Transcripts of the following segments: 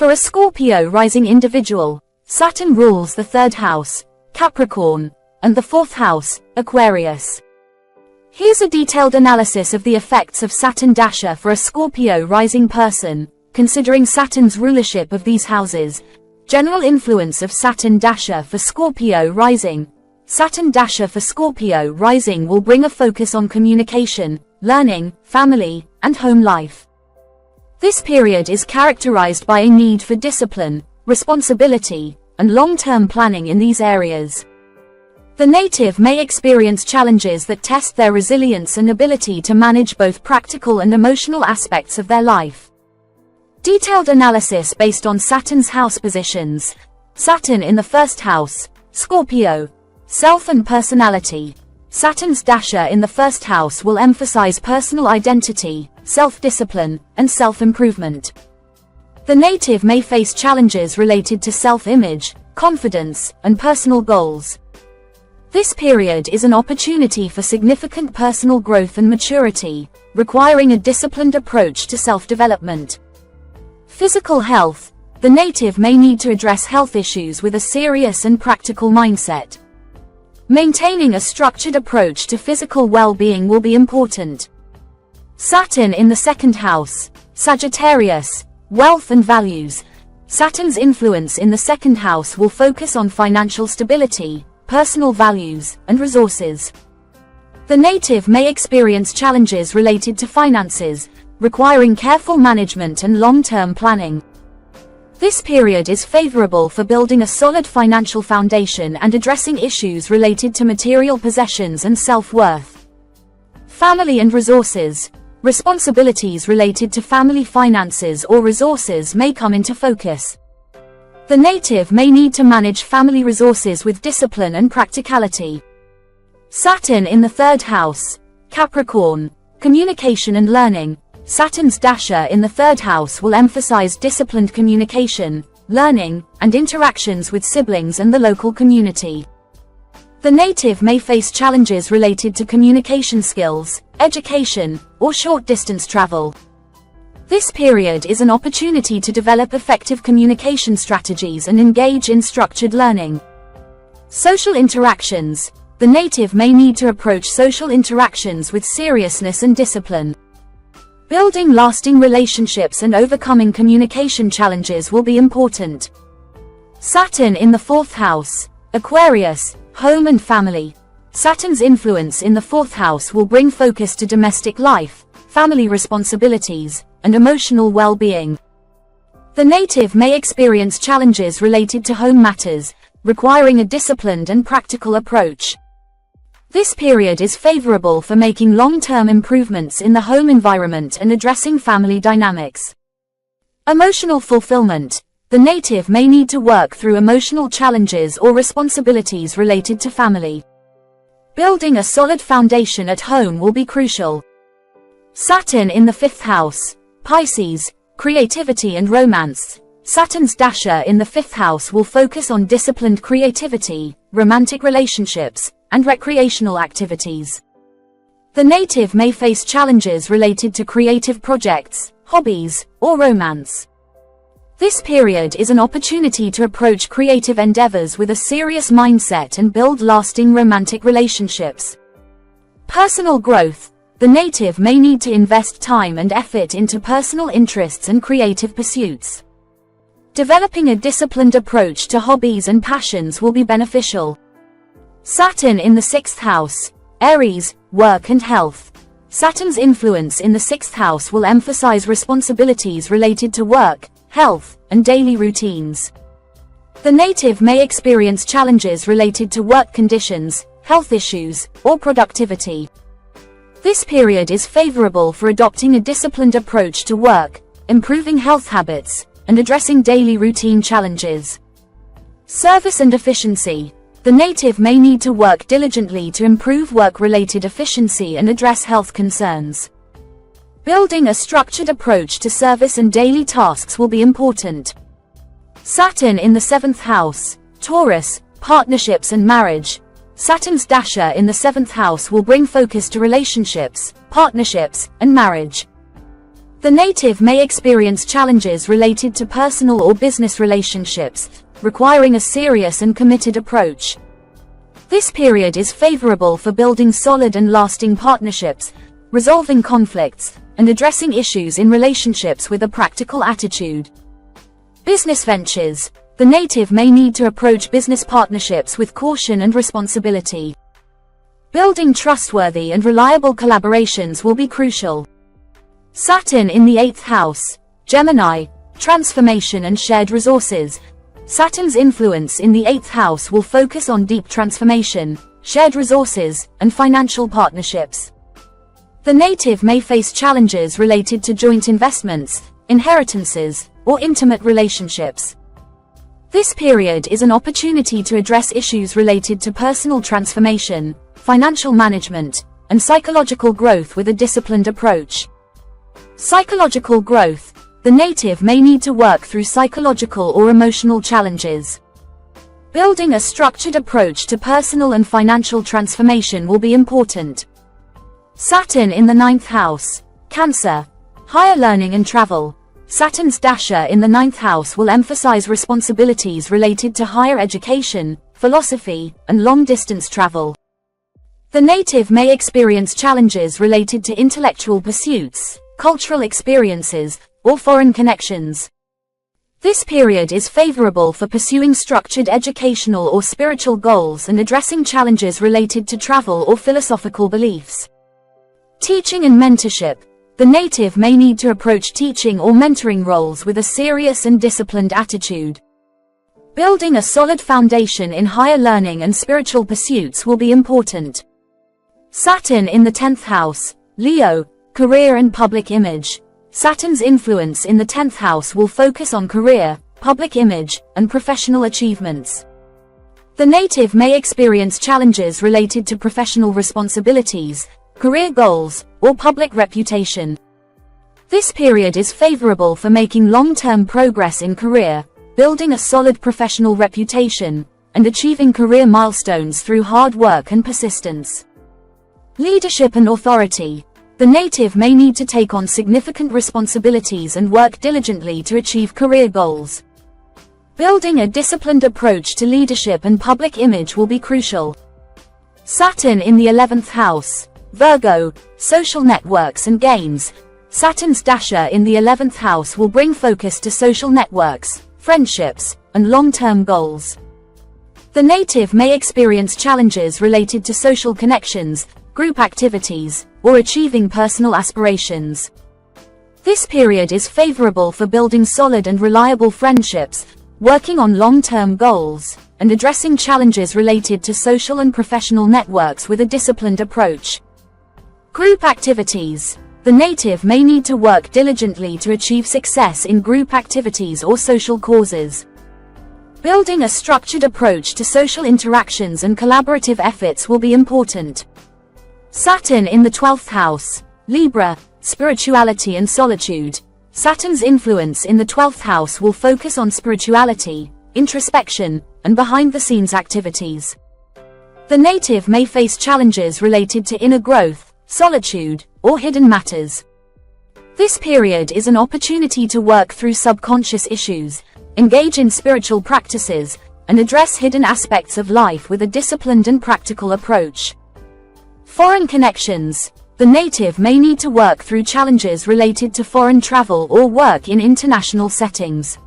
For a Scorpio rising individual, Saturn rules the 3rd house, Capricorn, and the 4th house, Aquarius. Here's a detailed analysis of the effects of Saturn dasha for a Scorpio rising person, considering Saturn's rulership of these houses. General influence of Saturn dasha for Scorpio rising. Saturn dasha for Scorpio rising will bring a focus on communication, learning, family, and home life. This period is characterized by a need for discipline, responsibility, and long-term planning in these areas. The native may experience challenges that test their resilience and ability to manage both practical and emotional aspects of their life. Detailed analysis based on Saturn's house positions. Saturn in the 1st house, Scorpio. Self and personality. Saturn's dasha in the 1st house will emphasize personal identity, self-discipline, and self-improvement. The native may face challenges related to self-image, confidence, and personal goals. This period is an opportunity for significant personal growth and maturity, requiring a disciplined approach to self-development. Physical health. The native may need to address health issues with a serious and practical mindset. Maintaining a structured approach to physical well-being will be important. Saturn in the 2nd house, Sagittarius. Wealth and values. Saturn's influence in the 2nd house will focus on financial stability, personal values, and resources. The native may experience challenges related to finances, requiring careful management and long-term planning. This period is favorable for building a solid financial foundation and addressing issues related to material possessions and self-worth. Family and resources. Responsibilities related to family finances or resources may come into focus. The native may need to manage family resources with discipline and practicality. Saturn in the 3rd house, Capricorn. Communication and learning. Saturn's dasha in the 3rd house will emphasize disciplined communication, learning, and interactions with siblings and the local community. The native may face challenges related to communication skills, education, or short-distance travel. This period is an opportunity to develop effective communication strategies and engage in structured learning. Social interactions. The native may need to approach social interactions with seriousness and discipline. Building lasting relationships and overcoming communication challenges will be important. Saturn in the 4th house, Aquarius. Home and family. Saturn's influence in the 4th house will bring focus to domestic life, family responsibilities, and emotional well-being. The native may experience challenges related to home matters, requiring a disciplined and practical approach. This period is favorable for making long-term improvements in the home environment and addressing family dynamics. Emotional fulfillment. The native may need to work through emotional challenges or responsibilities related to family. Building a solid foundation at home will be crucial. Saturn in the 5th house, Pisces. Creativity and romance. Saturn's dasha in the 5th house will focus on disciplined creativity, romantic relationships, and recreational activities. The native may face challenges related to creative projects, hobbies, or romance. This period is an opportunity to approach creative endeavors with a serious mindset and build lasting romantic relationships. Personal growth. The native may need to invest time and effort into personal interests and creative pursuits. Developing a disciplined approach to hobbies and passions will be beneficial. Saturn in the 6th house, Aries. Work and health. Saturn's influence in the 6th house will emphasize responsibilities related to work, health, and daily routines. The native may experience challenges related to work conditions, health issues, or productivity. This period is favorable for adopting a disciplined approach to work, improving health habits, and addressing daily routine challenges. Service and efficiency. The native may need to work diligently to improve work-related efficiency and address health concerns. Building a structured approach to service and daily tasks will be important. Saturn in the 7th house, Taurus. Partnerships and marriage. Saturn's dasha in the 7th house will bring focus to relationships, partnerships, and marriage. The native may experience challenges related to personal or business relationships, requiring a serious and committed approach. This period is favorable for building solid and lasting partnerships, resolving conflicts, and addressing issues in relationships with a practical attitude. Business ventures. The native may need to approach business partnerships with caution and responsibility. Building trustworthy and reliable collaborations will be crucial. Saturn in the 8th house, Gemini, transformation and shared resources. Saturn's influence in the 8th house will focus on deep transformation, shared resources, and financial partnerships. The native may face challenges related to joint investments, inheritances, or intimate relationships. This period is an opportunity to address issues related to personal transformation, financial management, and psychological growth with a disciplined approach. Psychological growth. The native may need to work through psychological or emotional challenges. Building a structured approach to personal and financial transformation will be important. Saturn in the 9th house, Cancer, higher learning and travel. Saturn's dasha in the 9th house will emphasize responsibilities related to higher education, philosophy, and long-distance travel. The native may experience challenges related to intellectual pursuits, cultural experiences, or foreign connections. This period is favorable for pursuing structured educational or spiritual goals and addressing challenges related to travel or philosophical beliefs. Teaching and mentorship. The native may need to approach teaching or mentoring roles with a serious and disciplined attitude. Building a solid foundation in higher learning and spiritual pursuits will be important. Saturn in the 10th house, Leo, career and public image. Saturn's influence in the 10th house will focus on career, public image, and professional achievements. The native may experience challenges related to professional responsibilities, career goals, or public reputation. This period is favorable for making long-term progress in career, building a solid professional reputation, and achieving career milestones through hard work and persistence. Leadership and authority. The native may need to take on significant responsibilities and work diligently to achieve career goals. Building a disciplined approach to leadership and public image will be crucial. Saturn in the 11th house, Virgo, social networks and gains. Saturn's dasha in the 11th house will bring focus to social networks, friendships, and long-term goals. The native may experience challenges related to social connections, group activities, or achieving personal aspirations. This period is favorable for building solid and reliable friendships, working on long-term goals, and addressing challenges related to social and professional networks with a disciplined approach. Group activities. The native may need to work diligently to achieve success in group activities or social causes. Building a structured approach to social interactions and collaborative efforts will be important. Saturn in the 12th house, Libra, spirituality and solitude. Saturn's influence in the 12th house will focus on spirituality, introspection, and behind-the-scenes activities. The native may face challenges related to inner growth, solitude, or hidden matters. This period is an opportunity to work through subconscious issues, engage in spiritual practices, and address hidden aspects of life with a disciplined and practical approach. Foreign connections. The native may need to work through challenges related to foreign travel or work in international settings.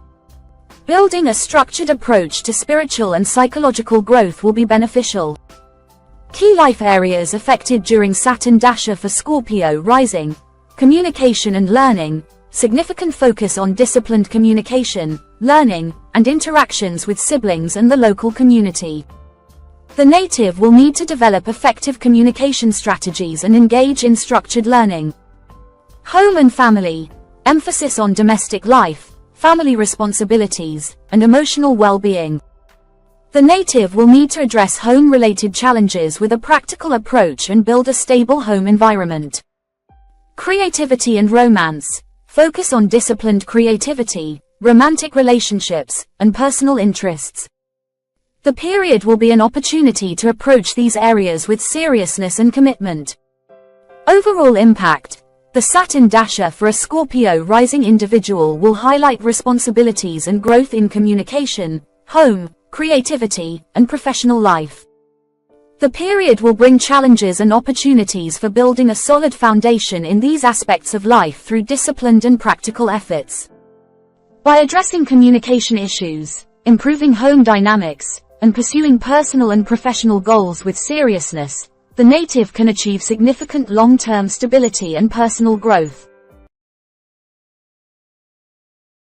Building a structured approach to spiritual and psychological growth will be beneficial. Key life areas affected during Saturn dasha for Scorpio rising: communication and learning, significant focus on disciplined communication, learning, and interactions with siblings and the local community. The native will need to develop effective communication strategies and engage in structured learning. Home and family, emphasis on domestic life, family responsibilities, and emotional well-being. The native will need to address home-related challenges with a practical approach and build a stable home environment. Creativity and romance, focus on disciplined creativity, romantic relationships, and personal interests. The period will be an opportunity to approach these areas with seriousness and commitment. Overall impact. The Saturn dasha for a Scorpio rising individual will highlight responsibilities and growth in communication, home, creativity, and professional life. The period will bring challenges and opportunities for building a solid foundation in these aspects of life through disciplined and practical efforts. By addressing communication issues, improving home dynamics, and pursuing personal and professional goals with seriousness, the native can achieve significant long-term stability and personal growth.